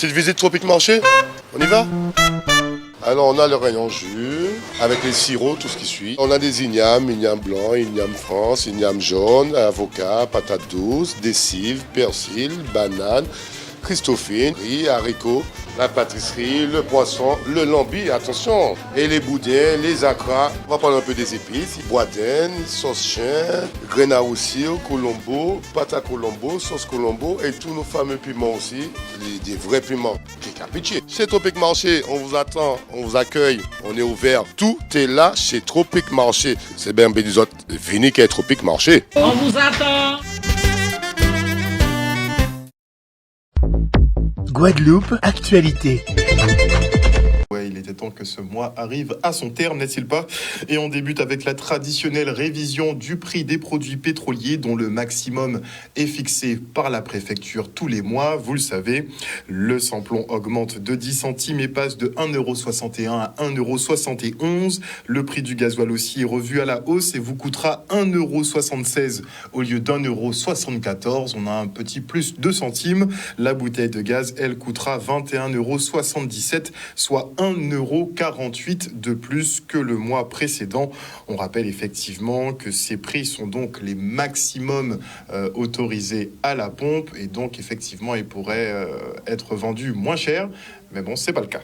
Petite visite Tropique Marché, on y va? Alors on a le rayon jus, avec les sirops, tout ce qui suit. On a des ignames blanc, igname France, igname jaune, avocat, patates douces, des cives, persil, bananes, christophine, riz, haricots, la pâtisserie, le poisson, le lambi, attention, et les boudins, les acras. On va prendre un peu des épices, boudin, sauce chien, graines à roussir, colombo, pâte à colombo, sauce colombo et tous nos fameux piments aussi, des vrais piments. Pitié. Chez Tropique Marché, on vous attend, on vous accueille, on est ouvert. Tout est là chez Tropique Marché. C'est bien des autres, venez qu'à Tropique Marché. On vous attend. Guadeloupe, actualité. Ouais, il était temps que ce mois arrive à son terme, n'est-il pas? Et on débute avec la traditionnelle révision du prix des produits pétroliers dont le maximum est fixé par la préfecture tous les mois. Vous le savez, le samplon augmente de 10 centimes et passe de 1,61 € à 1,71 €. Le prix du gasoil aussi est revu à la hausse et vous coûtera 1,76 € au lieu d'1,74 €. On a un petit plus de centimes. La bouteille de gaz, elle, coûtera 21,77 €, soit 1,48 € de plus que le mois précédent. On rappelle effectivement que ces prix sont donc les maximums autorisés à la pompe et donc effectivement ils pourraient être vendus moins cher, mais bon, c'est pas le cas.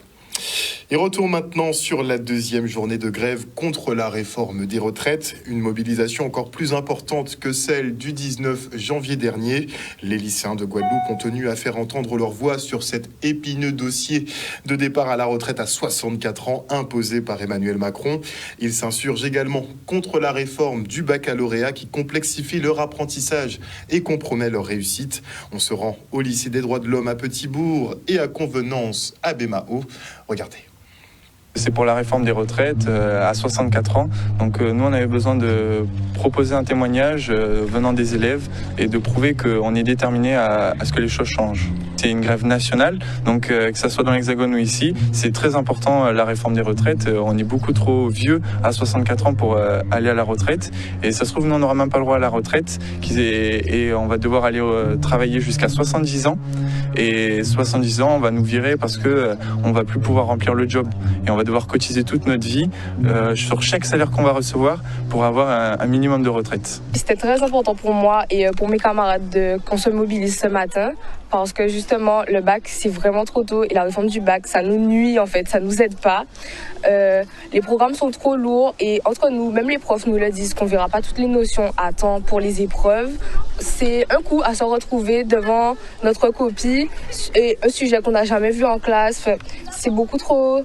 Et retour maintenant sur la deuxième journée de grève contre la réforme des retraites. Une mobilisation encore plus importante que celle du 19 janvier dernier. Les lycéens de Guadeloupe ont tenu à faire entendre leur voix sur cet épineux dossier de départ à la retraite à 64 ans imposé par Emmanuel Macron. Ils s'insurgent également contre la réforme du baccalauréat qui complexifie leur apprentissage et compromet leur réussite. On se rend au lycée des droits de l'homme à Petit-Bourg et à Convenance à Bémao. Regardez. C'est pour la réforme des retraites à 64 ans. Donc nous, on avait besoin de proposer un témoignage venant des élèves et de prouver qu'on est déterminé à ce que les choses changent. C'est une grève nationale, donc que ça soit dans l'Hexagone ou ici, c'est très important la réforme des retraites. On est beaucoup trop vieux à 64 ans pour aller à la retraite. Et ça se trouve, nous, on n'aura même pas le droit à la retraite. Et on va devoir aller travailler jusqu'à 70 ans. Et 70 ans, on va nous virer parce qu'on ne va plus pouvoir remplir le job. Et on va devoir cotiser toute notre vie sur chaque salaire qu'on va recevoir pour avoir un minimum de retraite. C'était très important pour moi et pour mes camarades qu'on se mobilise ce matin parce que justement le bac c'est vraiment trop tôt et la réforme du bac ça nous nuit en fait, ça nous aide pas. Les programmes sont trop lourds et entre nous, même les profs nous le disent qu'on verra pas toutes les notions à temps pour les épreuves. C'est un coup à se retrouver devant notre copie et un sujet qu'on n'a jamais vu en classe. Enfin, c'est beaucoup trop...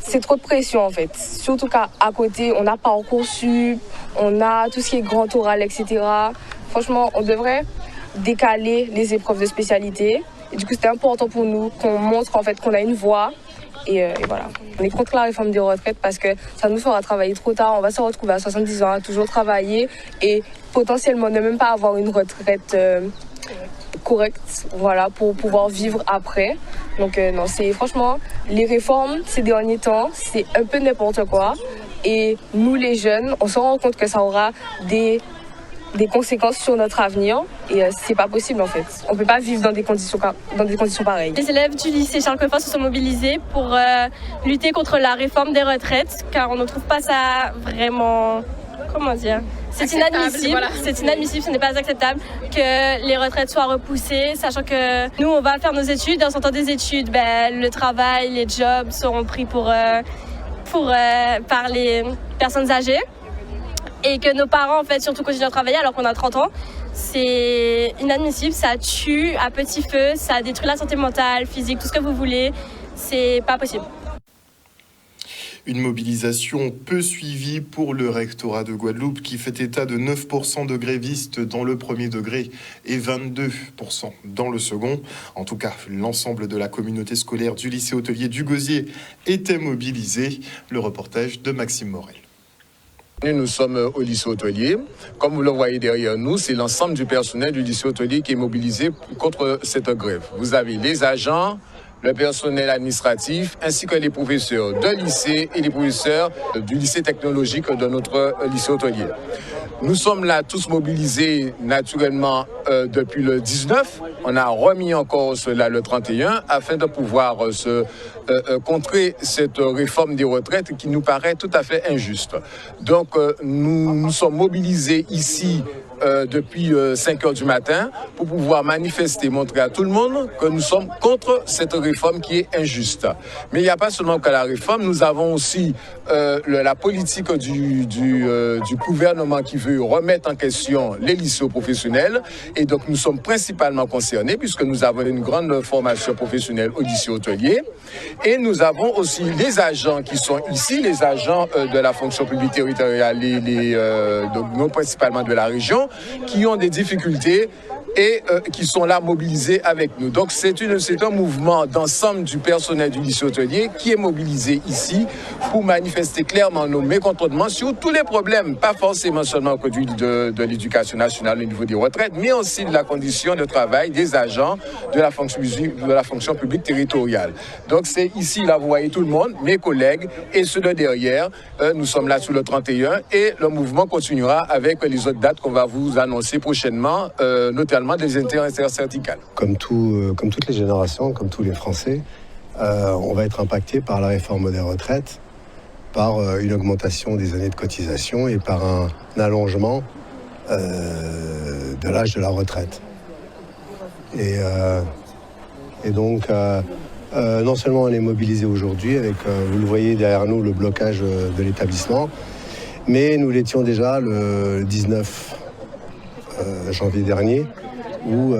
C'est trop de pression en fait. Surtout qu'à côté, on a Parcoursup, on a tout ce qui est grand oral, etc. Franchement, on devrait décaler les épreuves de spécialité. Et du coup, c'était important pour nous qu'on montre en fait qu'on a une voix. Et voilà. On est contre la réforme des retraites parce que ça nous fera travailler trop tard. On va se retrouver à 70 ans à toujours travailler et potentiellement ne même pas avoir une retraite correcte, voilà, pour pouvoir vivre après. Donc non, c'est franchement, les réformes ces derniers temps, c'est un peu n'importe quoi. Et nous les jeunes, on se rend compte que ça aura des conséquences sur notre avenir et c'est pas possible en fait. On peut pas vivre dans des conditions pareilles. Les élèves du lycée Charles Coffin se sont mobilisés pour lutter contre la réforme des retraites car on ne trouve pas ça vraiment, comment dire, c'est inadmissible, voilà. C'est inadmissible, ce n'est pas acceptable que les retraites soient repoussées, sachant que nous on va faire nos études, en sortant des études, le travail, les jobs seront pris par les personnes âgées. Et que nos parents, en fait, surtout continuent à travailler alors qu'on a 30 ans, c'est inadmissible, ça tue à petit feu, ça détruit la santé mentale, physique, tout ce que vous voulez, c'est pas possible. Une mobilisation peu suivie pour le rectorat de Guadeloupe qui fait état de 9% de grévistes dans le premier degré et 22% dans le second. En tout cas, l'ensemble de la communauté scolaire du lycée hôtelier du Gosier était mobilisée. Le reportage de Maxime Morel. Nous sommes au lycée hôtelier. Comme vous le voyez derrière nous, c'est l'ensemble du personnel du lycée hôtelier qui est mobilisé contre cette grève. Vous avez les agents, le personnel administratif, ainsi que les professeurs de lycée et les professeurs du lycée technologique de notre lycée hôtelier. Nous sommes là tous mobilisés naturellement depuis le 19. On a remis encore cela le 31 afin de pouvoir contrer cette réforme des retraites qui nous paraît tout à fait injuste. Donc nous sommes mobilisés ici depuis 5 heures du matin pour pouvoir manifester, montrer à tout le monde que nous sommes contre cette réforme qui est injuste. Mais il n'y a pas seulement que la réforme, nous avons aussi la politique du gouvernement qui veut remettre en question les lycées professionnels. Et donc nous sommes principalement concernés puisque nous avons une grande formation professionnelle au lycée hôtelier. Et nous avons aussi les agents qui sont ici, les agents de la fonction publique territoriale, donc non principalement de la région, qui ont des difficultés et qui sont là mobilisés avec nous. Donc c'est un mouvement d'ensemble du personnel du lycée hôtelier qui est mobilisé ici pour manifester clairement nos mécontentements sur tous les problèmes, pas forcément seulement au produit de l'éducation nationale au niveau des retraites, mais aussi de la condition de travail des agents de la fonction publique territoriale. Donc c'est ici, là vous voyez tout le monde, mes collègues et ceux de derrière. Nous sommes là sur le 31 et le mouvement continuera avec les autres dates qu'on va vous annoncer prochainement, notamment des intersyndicales. Comme toutes les générations, comme tous les Français, on va être impacté par la réforme des retraites, par une augmentation des années de cotisation et par un allongement de l'âge de la retraite. Et donc, non seulement on est mobilisé aujourd'hui, avec, vous le voyez derrière nous, le blocage de l'établissement, mais nous l'étions déjà le 19 janvier dernier, où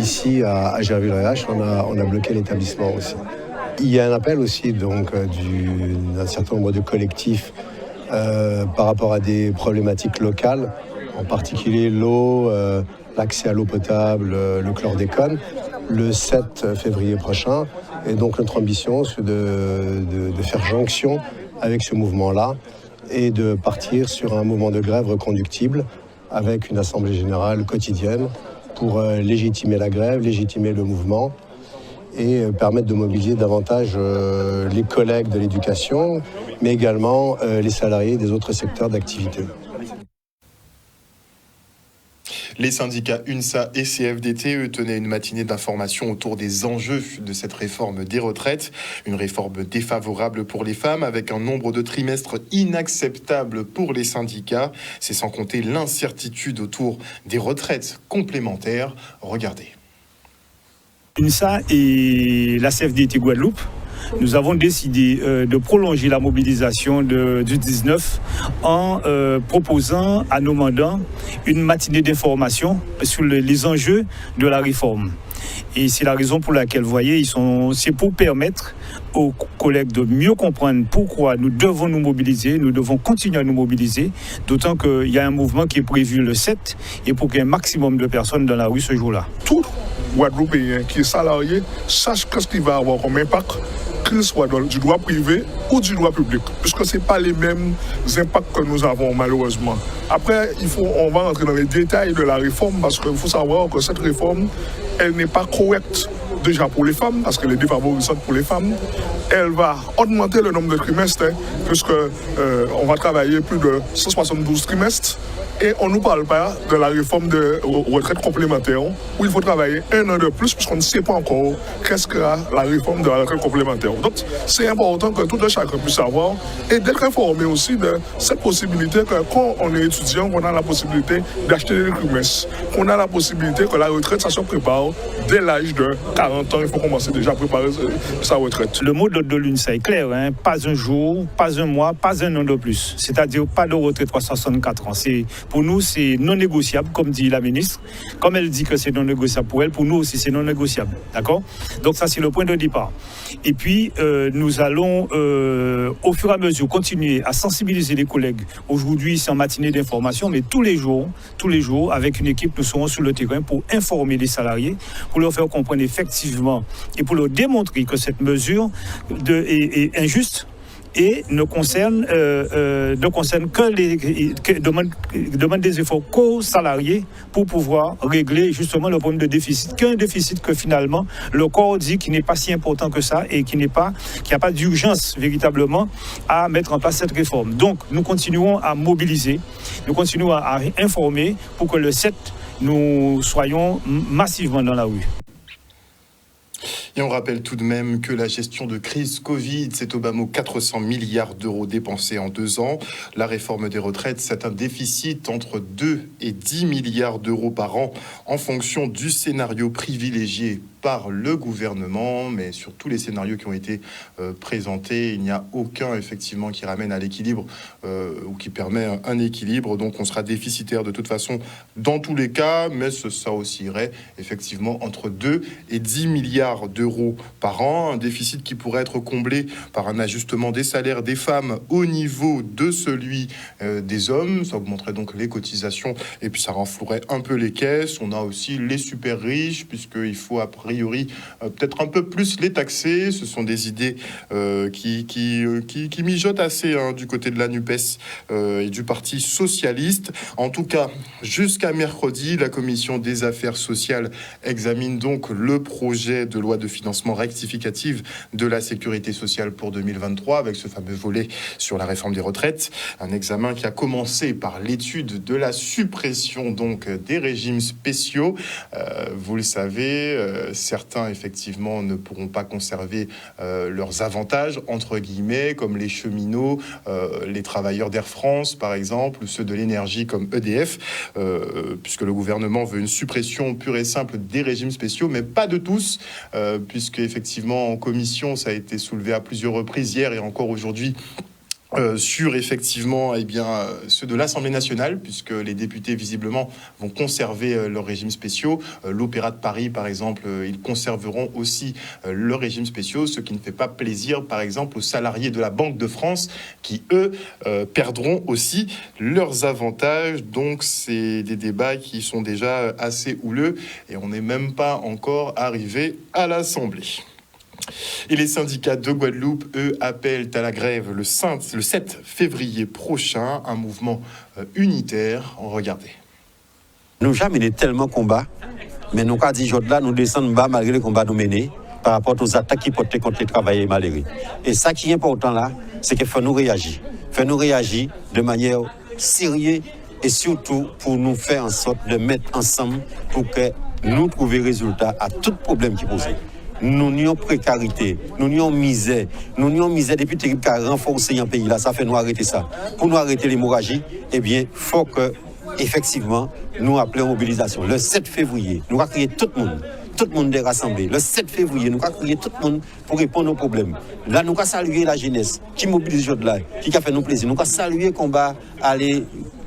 ici à Gerville-Réache, on a bloqué l'établissement aussi. Il y a un appel aussi donc d'un certain nombre de collectifs par rapport à des problématiques locales, en particulier l'eau, l'accès à l'eau potable, le chlordécone, le 7 février prochain. Et donc notre ambition, c'est de faire jonction avec ce mouvement-là et de partir sur un mouvement de grève reconductible avec une assemblée générale quotidienne pour légitimer la grève, légitimer le mouvement et permettre de mobiliser davantage les collègues de l'éducation, mais également les salariés des autres secteurs d'activité. Les syndicats UNSA et CFDT, eux, tenaient une matinée d'information autour des enjeux de cette réforme des retraites. Une réforme défavorable pour les femmes, avec un nombre de trimestres inacceptable pour les syndicats. C'est sans compter l'incertitude autour des retraites complémentaires. Regardez. UNSA et la CFDT Guadeloupe, nous avons décidé de prolonger la mobilisation du 19 en proposant à nos mandants une matinée d'information sur les enjeux de la réforme. Et c'est la raison pour laquelle, vous voyez, c'est pour permettre aux collègues de mieux comprendre pourquoi nous devons nous mobiliser, nous devons continuer à nous mobiliser, d'autant qu'il y a un mouvement qui est prévu le 7 et pour qu'il y ait un maximum de personnes dans la rue ce jour-là. Tout Guadeloupéen qui est salarié sache ce qu'il va avoir comme impact, qu'il soit du droit privé ou du droit public, puisque ce n'est pas les mêmes impacts que nous avons malheureusement. Après, on va rentrer dans les détails de la réforme, parce qu'il faut savoir que cette réforme, elle n'est pas correcte déjà pour les femmes, parce qu'elle est défavorisante pour les femmes. Elle va augmenter le nombre de trimestres, puisqu'on va travailler plus de 172 trimestres. Et on ne nous parle pas de la réforme de retraite complémentaire, où il faut travailler 1 an de plus, puisqu'on ne sait pas encore qu'est-ce que la réforme de la retraite complémentaire. Donc, c'est important que tout un chacun puisse savoir et d'être informé aussi de cette possibilité que quand on est étudiant, on a la possibilité d'acheter des trimestres, qu'on a la possibilité que la retraite, ça se prépare dès l'âge de 40 ans. Il faut commencer déjà à préparer sa retraite. Le mot de l'UNSA est clair, hein? Pas un jour, pas un mois, pas un an de plus. C'est-à-dire pas de retraite à 64 ans. Pour nous, c'est non négociable, comme dit la ministre. Comme elle dit que c'est non négociable pour elle, pour nous aussi, c'est non négociable. D'accord ? Donc ça, c'est le point de départ. Et puis, nous allons, au fur et à mesure, continuer à sensibiliser les collègues. Aujourd'hui, c'est en matinée d'information, mais tous les jours, avec une équipe, nous serons sur le terrain pour informer les salariés, pour leur faire comprendre effectivement et pour leur démontrer que cette mesure est injuste et ne concerne demande des efforts qu'aux salariés pour pouvoir régler justement le problème de déficit, qu'un déficit que finalement le corps dit qu'il n'est pas si important que ça et qu'il n'y a pas d'urgence véritablement à mettre en place cette réforme. Donc nous continuons à mobiliser, nous continuons à informer pour que le 7, nous soyons massivement dans la rue. Et on rappelle tout de même que la gestion de crise Covid, c'est au bas mot 400 milliards d'euros dépensés en 2 ans. La réforme des retraites, c'est un déficit entre 2 et 10 milliards d'euros par an en fonction du scénario privilégié par le gouvernement, mais sur tous les scénarios qui ont été présentés, il n'y a aucun effectivement qui ramène à l'équilibre ou qui permet un équilibre. Donc on sera déficitaire de toute façon dans tous les cas, mais ça oscillerait effectivement entre 2 et 10 milliards d'euros par an. Un déficit qui pourrait être comblé par un ajustement des salaires des femmes au niveau de celui des hommes. Ça augmenterait donc les cotisations et puis ça renflouerait un peu les caisses. On a aussi les super riches, puisqu'il faut a priori peut-être un peu plus les taxer. Ce sont des idées qui mijotent assez du côté de la NUPES et du Parti socialiste. En tout cas, jusqu'à mercredi, la Commission des affaires sociales examine donc le projet de loi de financement rectificative de la sécurité sociale pour 2023, avec ce fameux volet sur la réforme des retraites. Un examen qui a commencé par l'étude de la suppression donc des régimes spéciaux. Vous le savez, certains, effectivement, ne pourront pas conserver leurs avantages, entre guillemets, comme les cheminots, les travailleurs d'Air France, par exemple, ou ceux de l'énergie comme EDF, puisque le gouvernement veut une suppression pure et simple des régimes spéciaux, mais pas de tous, puisque, effectivement, en commission, ça a été soulevé à plusieurs reprises hier et encore aujourd'hui, sur effectivement ceux de l'Assemblée nationale, puisque les députés visiblement vont conserver leurs régimes spéciaux. L'Opéra de Paris, par exemple, ils conserveront aussi leurs régimes spéciaux, ce qui ne fait pas plaisir, par exemple, aux salariés de la Banque de France, qui, eux, perdront aussi leurs avantages. Donc, c'est des débats qui sont déjà assez houleux, et on n'est même pas encore arrivé à l'Assemblée. Et les syndicats de Guadeloupe, eux, appellent à la grève le 7 février prochain, un mouvement unitaire. Regardez. Nous jamais mené tellement combat, mais nous avons dit là, nous descendons bas malgré les combats nous menés par rapport aux attaques qui portent contre les travailleurs malheureux. Et ça qui est important là, c'est qu'il faut nous réagir. Faut nous réagir de manière sérieuse et surtout pour nous faire en sorte de mettre ensemble pour que nous trouvions résultat à tout problème qui pose. Nous n'avons précarité, nous n'avons misère depuis terrible qui a renforcé un pays là, ça fait nous arrêter ça. Pour nous arrêter l'hémorragie, eh bien, il faut que, effectivement, nous appelions mobilisation. Le 7 février, nous allons crier tout le monde est rassemblé. Le 7 février, nous allons crier tout le monde pour répondre aux problèmes. Là, nous allons saluer la jeunesse qui mobilise là, qui a fait nous plaisir. Nous allons saluer le combat, aller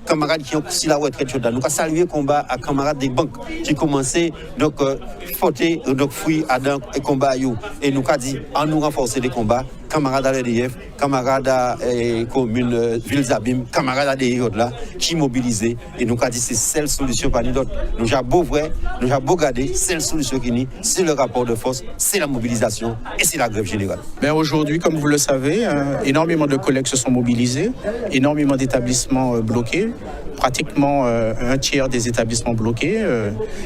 camarades qui ont pris la retraite, nous allons saluer le combat à camarades des banques qui commençaient donc fauter donc fruits à donc et combat et nous allons dit en nous renforcer les combats, camarades à l'EDF, camarades à commune Ville-Zabim, camarades à des autres là qui mobilisent et nous allons dit c'est celle solution parmi d'autres. Nous avons beau vrai, nous avons beau garder celle solution qui c'est le rapport de force, c'est la mobilisation et c'est la grève générale. Ben aujourd'hui, comme vous le savez, énormément de collègues se sont mobilisés, énormément d'établissements bloqués. Pratiquement un tiers des établissements bloqués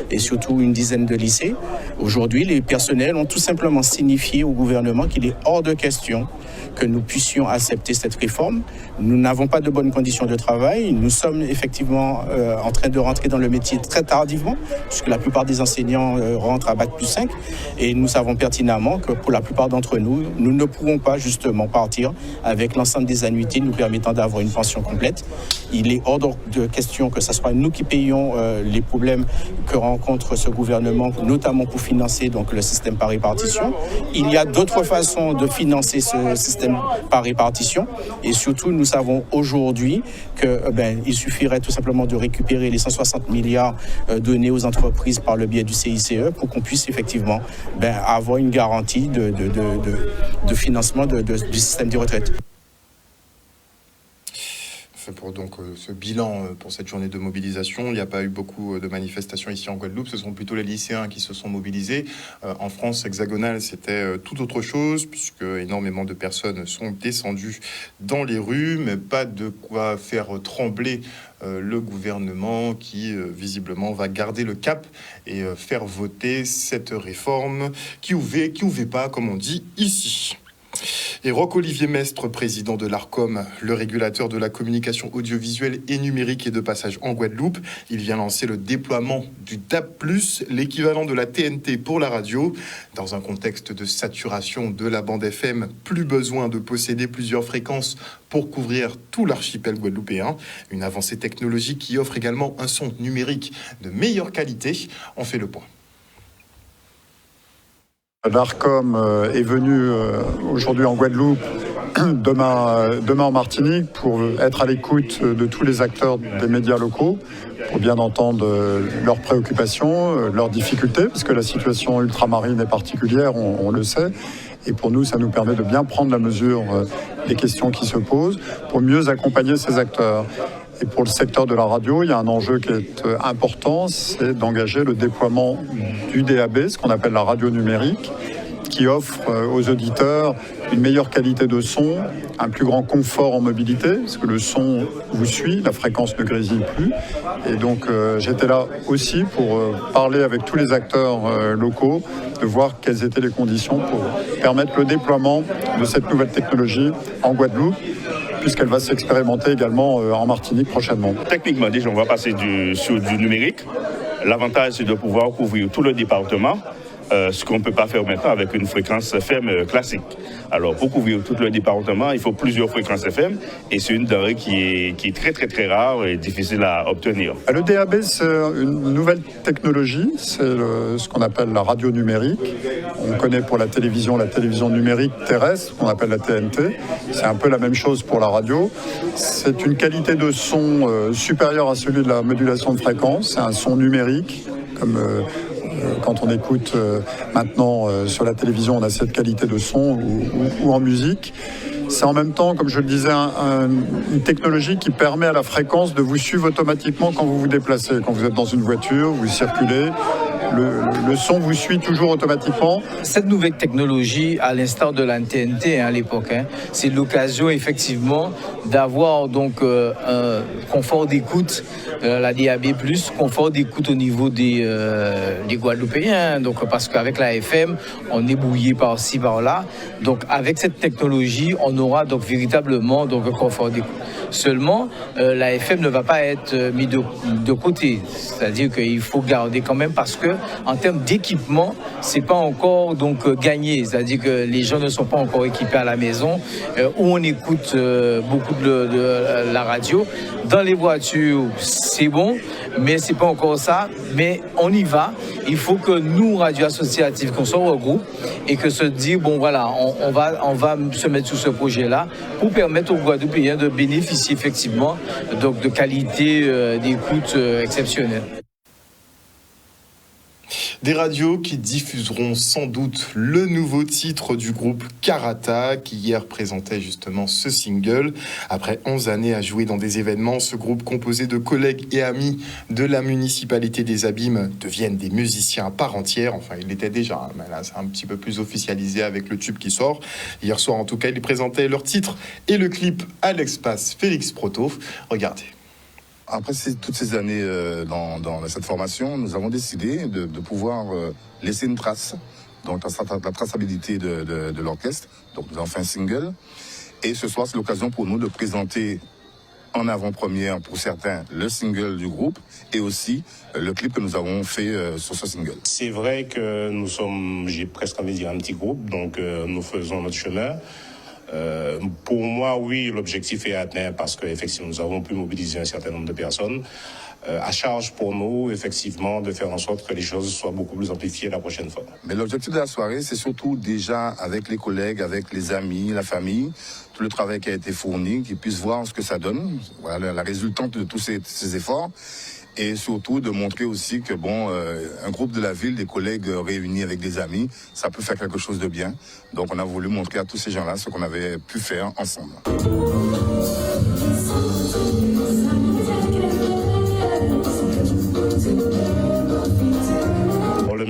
et surtout une dizaine de lycées. Aujourd'hui, les personnels ont tout simplement signifié au gouvernement qu'il est hors de question que nous puissions accepter cette réforme. Nous n'avons pas de bonnes conditions de travail. Nous sommes effectivement en train de rentrer dans le métier très tardivement, puisque la plupart des enseignants rentrent à Bac+5. Et nous savons pertinemment que pour la plupart d'entre nous, nous ne pourrons pas justement partir avec l'ensemble des annuités nous permettant d'avoir une pension complète. Il est hors de question que ce soit nous qui payons les problèmes que rencontre ce gouvernement, notamment pour financer donc, le système par répartition. Il y a d'autres façons de financer ce système par répartition et surtout nous savons aujourd'hui qu'il suffirait tout simplement de récupérer les 160 milliards donnés aux entreprises par le biais du CICE pour qu'on puisse effectivement avoir une garantie de financement du système des retraites. pour donc ce bilan pour cette journée de mobilisation. Il n'y a pas eu beaucoup de manifestations ici en Guadeloupe. Ce sont plutôt les lycéens qui se sont mobilisés. En France hexagonale, c'était tout autre chose, puisque énormément de personnes sont descendues dans les rues, mais pas de quoi faire trembler le gouvernement qui visiblement va garder le cap et faire voter cette réforme qui ouvait pas, comme on dit ici. Et Roch-Olivier Mestre, président de l'ARCOM, le régulateur de la communication audiovisuelle et numérique, est de passage en Guadeloupe. Il vient lancer le déploiement du DAB+, l'équivalent de la TNT pour la radio. Dans un contexte de saturation de la bande FM, plus besoin de posséder plusieurs fréquences pour couvrir tout l'archipel guadeloupéen. Une avancée technologique qui offre également un son numérique de meilleure qualité. On fait le point. L'ARCOM est venu aujourd'hui en Guadeloupe, demain en Martinique, pour être à l'écoute de tous les acteurs des médias locaux, pour bien entendre leurs préoccupations, leurs difficultés, parce que la situation ultramarine est particulière, on le sait. Et pour nous, ça nous permet de bien prendre la mesure des questions qui se posent, pour mieux accompagner ces acteurs. Et pour le secteur de la radio, il y a un enjeu qui est important, c'est d'engager le déploiement du DAB, ce qu'on appelle la radio numérique, qui offre aux auditeurs une meilleure qualité de son, un plus grand confort en mobilité, parce que le son vous suit, la fréquence ne grésille plus. Et donc j'étais là aussi pour parler avec tous les acteurs locaux, de voir quelles étaient les conditions pour permettre le déploiement de cette nouvelle technologie en Guadeloupe, puisqu'elle va s'expérimenter également en Martinique prochainement. Techniquement, déjà, on va passer sur du numérique. L'avantage, c'est de pouvoir couvrir tout le département, ce qu'on ne peut pas faire maintenant avec une fréquence FM classique. Alors, pour couvrir tout le département, il faut plusieurs fréquences FM, et c'est une denrée qui est très, très, très rare et difficile à obtenir. Le DAB, c'est une nouvelle technologie, c'est ce qu'on appelle la radio numérique. On connaît pour la télévision numérique terrestre, qu'on appelle la TNT. C'est un peu la même chose pour la radio. C'est une qualité de son supérieure à celui de la modulation de fréquence. C'est un son numérique, comme quand on écoute maintenant sur la télévision, on a cette qualité de son ou en musique. C'est en même temps, comme je le disais, une technologie qui permet à la fréquence de vous suivre automatiquement quand vous vous déplacez. Quand vous êtes dans une voiture, vous circulez, le son vous suit toujours automatiquement. Cette nouvelle technologie, à l'instar de la TNT à l'époque, c'est l'occasion effectivement d'avoir donc un confort d'écoute, la DAB+, confort d'écoute au niveau des Guadeloupéens. Donc parce qu'avec la FM, on est brouillé par-ci par-là. Donc avec cette technologie, on aura donc véritablement donc un confort d'écoute. Seulement, la FM ne va pas être mise de côté. C'est-à-dire qu'il faut garder quand même, parce que en termes d'équipement, c'est pas encore donc gagné. C'est-à-dire que les gens ne sont pas encore équipés à la maison où on écoute beaucoup de la radio. Dans les voitures, c'est bon, mais c'est pas encore ça. Mais on y va. Il faut que nous, radio associative, qu'on se regroupe et que se dire bon voilà, on va se mettre sur ce projet-là pour permettre aux Guadeloupéens de bénéficier effectivement donc de qualité d'écoute exceptionnelle. Des radios qui diffuseront sans doute le nouveau titre du groupe Karata, qui hier présentait justement ce single. Après 11 années à jouer dans des événements, ce groupe composé de collègues et amis de la municipalité des Abîmes deviennent des musiciens à part entière. Enfin, il l'était déjà, mais là c'est un petit peu plus officialisé avec le tube qui sort. Hier soir en tout cas, ils présentaient leur titre et le clip à l'espace Félix Proto. Regardez. Après toutes ces années dans cette formation, nous avons décidé de pouvoir laisser une trace, donc la traçabilité de l'orchestre. Donc nous avons fait un single. Et ce soir, c'est l'occasion pour nous de présenter en avant-première, pour certains, le single du groupe et aussi le clip que nous avons fait sur ce single. C'est vrai que nous sommes, j'ai presque envie de dire, un petit groupe, donc nous faisons notre chemin. Pour moi, oui, l'objectif est atteint parce qu'effectivement, nous avons pu mobiliser un certain nombre de personnes. À charge pour nous, effectivement, de faire en sorte que les choses soient beaucoup plus amplifiées la prochaine fois. Mais l'objectif de la soirée, c'est surtout déjà avec les collègues, avec les amis, la famille, tout le travail qui a été fourni, qu'ils puissent voir ce que ça donne, voilà, la résultante de tous ces efforts. Et surtout de montrer aussi que un groupe de la ville, des collègues réunis avec des amis, ça peut faire quelque chose de bien. Donc on a voulu montrer à tous ces gens-là ce qu'on avait pu faire ensemble.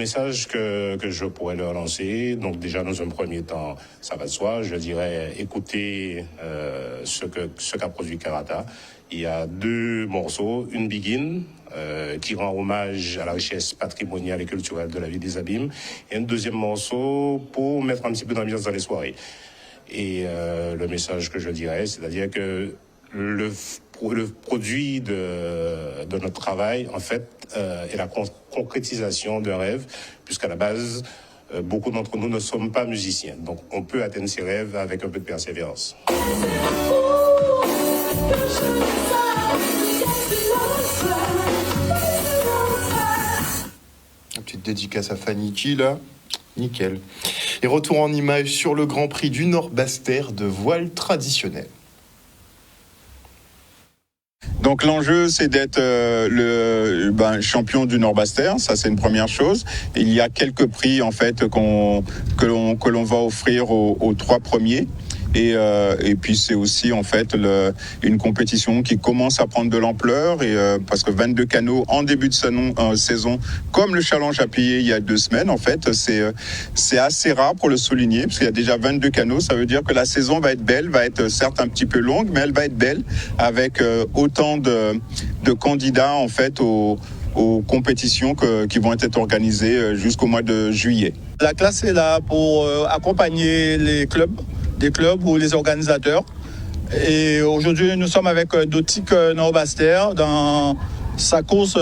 message que je pourrais leur lancer, donc déjà dans un premier temps, ça va de soi, je dirais écoutez ce qu'a produit Karata. Il y a 2 morceaux, une Begin, qui rend hommage à la richesse patrimoniale et culturelle de la ville des Abîmes, et un deuxième morceau pour mettre un petit peu d'ambiance dans les soirées. Et le message que je dirais, c'est-à-dire que le produit de notre travail, en fait, est la concrétisation d'un rêve, puisqu'à la base, beaucoup d'entre nous ne sommes pas musiciens. Donc, on peut atteindre ses rêves avec un peu de persévérance. Une petite dédicace à Fanny G, là. Nickel. Et retour en image sur le Grand Prix du Nord-Basse-Terre de voile traditionnel. Donc l'enjeu, c'est d'être le champion du Nord-Basse-Terre, ça c'est une première chose. Il y a quelques prix en fait que l'on va offrir aux 3 premiers. Et puis c'est aussi en fait une compétition qui commence à prendre de l'ampleur parce que 22 canots en début de saison, comme le challenge à plier il y a 2 semaines, en fait c'est assez rare pour le souligner parce qu'il y a déjà 22 canots. Ça veut dire que la saison va être belle, va être certes un petit peu longue, mais elle va être belle avec autant de candidats en fait aux compétitions qui vont être organisées jusqu'au mois de juillet. La classe est là pour accompagner les clubs ou les organisateurs. Et aujourd'hui, nous sommes avec Dotique Nord-Basse-Terre dans sa course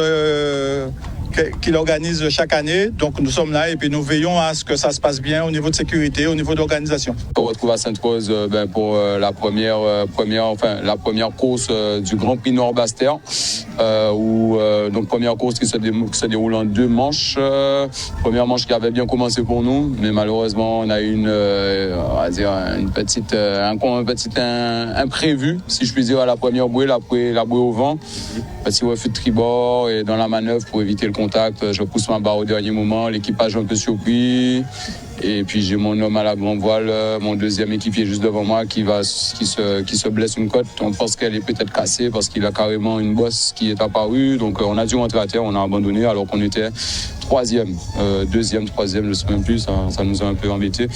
qu'il organise chaque année. Donc nous sommes là et puis nous veillons à ce que ça se passe bien au niveau de sécurité, au niveau d'organisation. On retrouve à Sainte-Rose pour la première course du Grand Prix Nord-Basse-Terre, donc première course qui se déroule en 2 manches. Première manche qui avait bien commencé pour nous, mais malheureusement on a eu un petit imprévu, si je puis dire, à la première bouée, la bouée au vent. Petit refus de tribord et dans la manœuvre pour éviter le contact, je pousse ma barre au dernier moment, l'équipage un peu surpris. Et puis j'ai mon homme à la grande voile, mon deuxième équipier juste devant moi qui se blesse une côte. On pense qu'elle est peut-être cassée parce qu'il a carrément une bosse qui est apparue. Donc on a dû rentrer à terre, on a abandonné alors qu'on était 3e, 2e, 3e, je ne sais même plus, ça nous a un peu embêtés.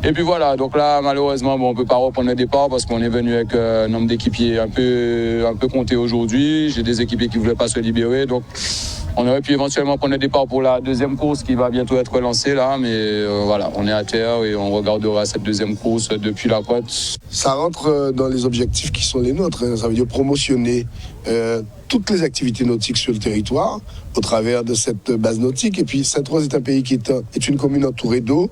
Et puis voilà, donc là malheureusement on ne peut pas reprendre le départ parce qu'on est venu avec un nombre d'équipiers un peu compté aujourd'hui. J'ai des équipiers qui ne voulaient pas se libérer, donc on aurait pu éventuellement prendre le départ pour la 2e course qui va bientôt être lancée là, mais voilà, on est à terre et on regardera cette 2e course depuis la côte. Ça rentre dans les objectifs qui sont les nôtres, hein. Ça veut dire promotionner toutes les activités nautiques sur le territoire au travers de cette base nautique. Et puis Sainte-Rose est un pays qui est une commune entourée d'eau,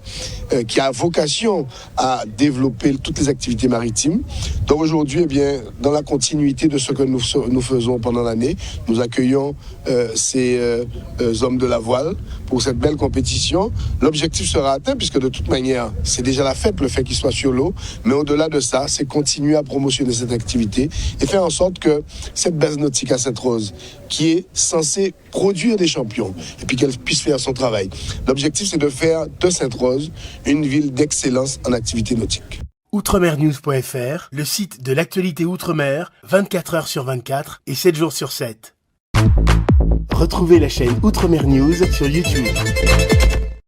qui a vocation à développer toutes les activités maritimes. Donc aujourd'hui, eh bien, dans la continuité de ce que nous faisons pendant l'année, nous accueillons ces hommes de la voile pour cette belle compétition. L'objectif sera atteint puisque de toute manière, c'est déjà la fête, le fait qu'ils soient sur l'eau. Mais au-delà de ça, c'est continuer à promotionner cette activité et faire en sorte que cette base nautique à Sainte-Rose, qui est censée produire des champions, et puis qu'elle puisse faire son travail. L'objectif, c'est de faire de Sainte-Rose une ville d'excellence en activité nautique. Outremernews.fr, le site de l'actualité Outre-mer, 24 heures sur 24 et 7 jours sur 7. Retrouvez la chaîne Outremer News sur YouTube.